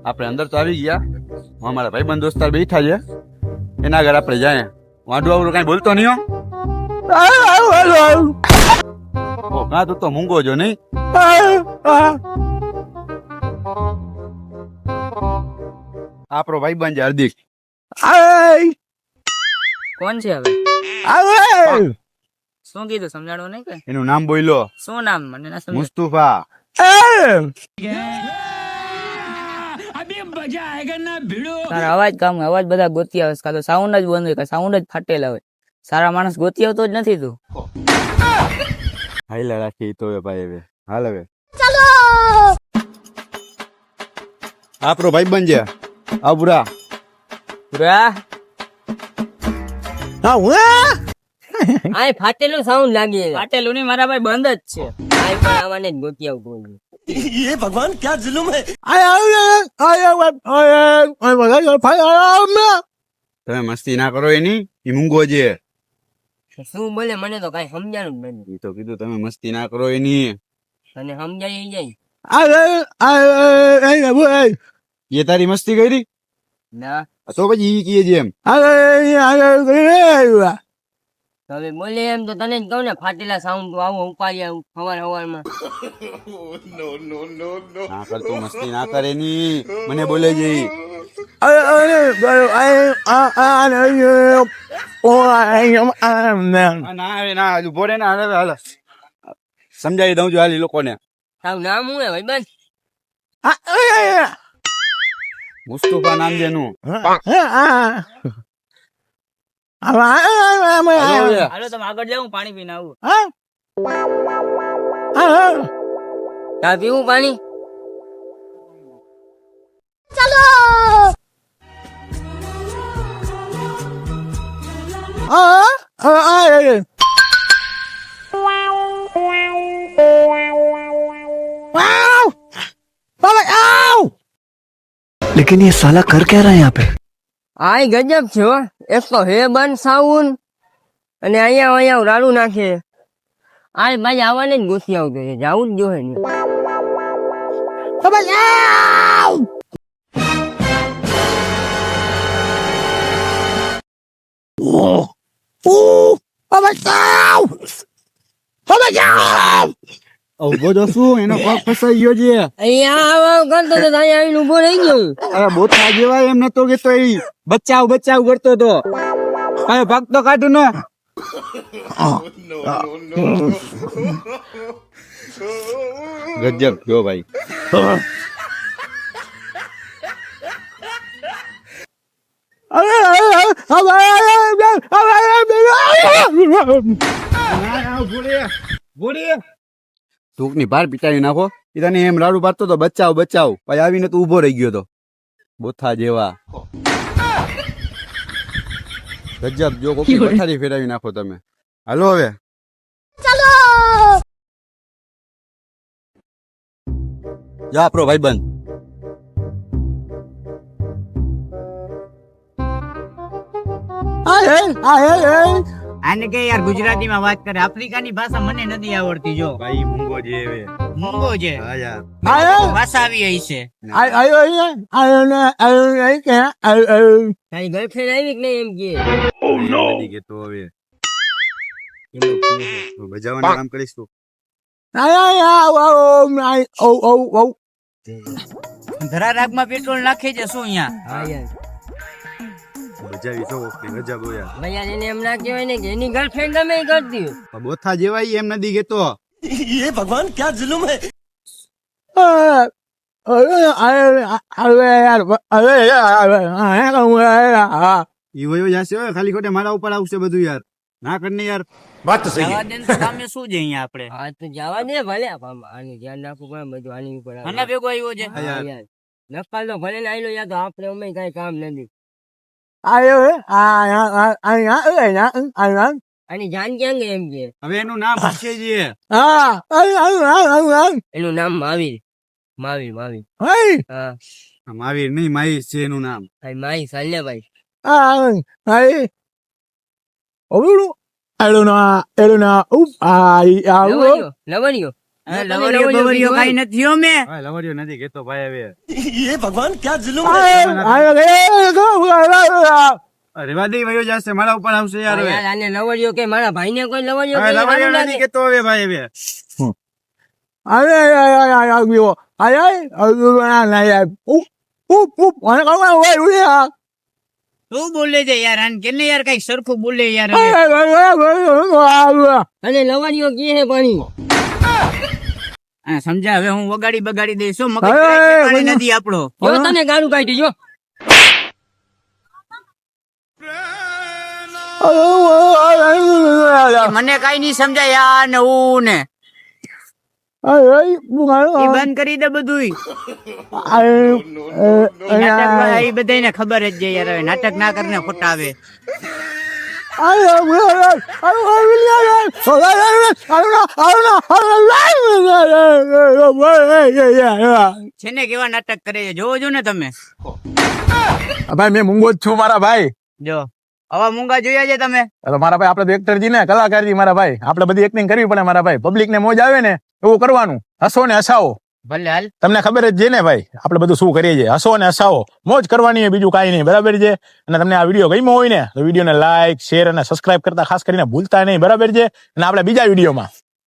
આપણે અંદર તો આવી ગયા, અમારા ભાઈબંધ દોસ્તાર બેઠા છે, એના આગળ આપણે જાય. વાંઢું આવડું કઈ બોલતો નહીં હો. કાં તું તો મૂંગો જો નહીં. આપણો ભાઈબંધ છે હાર્દિક. કોણ છે હવે? શું કીધું સમજાડો નહીં કે? એનું નામ બોલો. શું નામ? મને ના સમજ. મુસ્તુફા. તારા અવાજ કામ અવાજ બધા ગોતી આવે, કાં તો સાઉન્ડ જ બંધ હોય, કાં સાઉન્ડ જ ફાટેલા હોય. સારા માણસ ગોતી આવતો જ નથી તું. હાઈલા રાખી તો હવે ભાઈ. હવે હાલ હવે આપણો ભાઈબંધ છે આ બુરા. આય ફાટેલું સાઉન્ડ લાગી. ફાટેલું નહીં, મારા ભાઈ બંધ જ છે. આય પણ આવાને જ ગોતી આવતું હોય. ये भगवान क्या जुल्म है. તમે મસ્તી ના કરો એની, એ મૂંગો છે. શું બોલે મને તો કઈ સમજાણું જ નથી. એ તો કીધું તમે મસ્તી ના કરો એની. તને સમજાઈ જાય? એ તારી મસ્તી કરી ના તો પછી ઈ કીએ છે એમ. હવે બોલે એમ તો તને જ કહું ને, ફાટેલા સાઉન્ડ તો આવો ઉપાડ્યા હવારમાં. ના કરતો મસ્તી ના કરે ની, મને બોલે છે ઈ. ના હવે ના હજુ ભોરે ના હવે હાલ સમજાવી દઉં છું હાલ ઈ લોકોને. તારું નામ શું હે ભાઈબંધ? મુસ્તુફા નામ છે એનું. હાલો તમે આગળ જાવ, હું પાણી પીને આવું. તા પીવું પાણી? लेकिन ये साला कर क्या रहा है यहाँ पे. આય ગજબ છે હો. એક તો હે બન સાઉન્ડ અને અહીંયા રાડું નાખે. આય ભાઈ આવવાને જ ગુસ્સી આવતો છે, જાવું જ જોહે ને. ઉભો શું એનો પગ ફસાઈ ગયો છે. અહીંયા આવા કરતો તો અહીંયા આવીને ઉભો રહી ગયો. અરે બોથા જેવા એમ નતો કેતો, એ બચાવ કરતો તો. હવે પગ તો કાઢું ને. ગજબ જો ભાઈ. ટૂંક ની બહાર પીટાવી નાખો. એ તને એમ રાડું પાડતો તો બચાવ પછી આવીને તું ઉભો રહી ગયો તો બોથા જેવા. ગજબ જો કોકી પથારી ફેરવી નાખો તમે. હાલો હવે જા આપણો ભાઈબંધ. આને કે યાર ગુજરાતીમાં વાત કરે, આફ્રિકાની ભાષા મને નથી આવડતી. જો ભાઈ મૂંગો જે હવે મૂંગો છે, હા યાર ભાષા આવી રહી છે. તારી ગર્લફ્રેન્ડ આવી કે નહીં એમ કે? નથી કેતો હવે બજાવવાનું કામ કરીશ તું. ધરા રાગમાં પેટ્રોલ નાખે છે શું અહીંયા? હા યાર બજાવી તો ગજબ યાર. ભૈયા એને એમ ના કહેવાય ને કે એની ગર્લફ્રેન્ડ તમે કરતી બોથા જેવા એમ નથી કેતો. ये भगवान क्या जुल्म है. ઈ વયો જાશે હવે, ખાલી ખોટે મારા ઉપર આવશે બધું યાર. ના કરને યાર. बात तो सही है. જવા દે ને, સામે શું છે અહીંયા આપણે? હા તો જવા દે ભલે, આની ધ્યાન રાખવું પડે બધું, આની ઉપર આના ભેગો આવ્યો છે. હા યાર. યાર નકલ તો ભલે આયલો યાર, તો આપણે અમે કઈ કામ નથી. આની જાન ક્યાં ગઈ એમ કે? હવે એનું નામ પૂછે છે. એનું નામ મહાવીર. હા મહાવીર નહીં, માહીશ છે એનું નામ. ભાઈ માહી ચાલ ભાઈ. લવણ્યો લવરિયો બવરિયો કાંઈ નથી હો મેં. લવરિયો નથી કેતો ભાઈ હવે ये भगवान क्या जुल्म है રેવા દે વયો જશે મારા ઉપર આવશે યાર હવે યાર, આને લવરિયો કે મારા ભાઈને કોઈ લવરિયો હવે કે લવરિયો સારું નથી લાગે. કેતો હવે ભાઈ હવે શું બોલે છે યાર આને કેને યાર કઈક સરખું બોલે યાર હવે. અને લવરિયો કે હે પાણી હા, સમજા હવે હું વગાડી બગાડી દઈશ હો, મગજ ઠેકાણે નથી આપણો. જો તને ગાળું કાઢી જો મને કઈ નહીં સમજાય યાર ને હું ને ઈ બંધ કરી દે બધું. એ બધાને ખબર જ છે યાર હવે નાટક ના કરીને ખોટા આવે. છે ને કેવા નાટક કરે છે જોવો છો ને તમે. ભાઈ મેં મૂંગો જ છું મારા ભાઈ. જો આવા મૂંગા જોયા છે તમે. તો મારા ભાઈ આપણે તો એક્ટર જી ને કલાકાર જી મારા ભાઈ આપણે બધી એક્ટિંગ કરવી પડે મારા ભાઈ. પબ્લિક ને મોજ આવે ને એવું કરવાનું. હસો ને હસાવો. ભલે હાલ. તમને ખબર જ છે ને ભાઈ આપણે બધું શું કરીએ છીએ. હસો ને હસાવો મોજ કરવાની બીજું કાંઈ નહીં બરાબર છે. અને તમને આ વિડીયો ગમ્યો હોય ને તો વિડીયોને લાઈક શેર અને સબસ્ક્રાઇબ કરતા ખાસ કરીને ભૂલતા નહીં બરાબર છે. અને આપણે બીજા વિડીયોમાં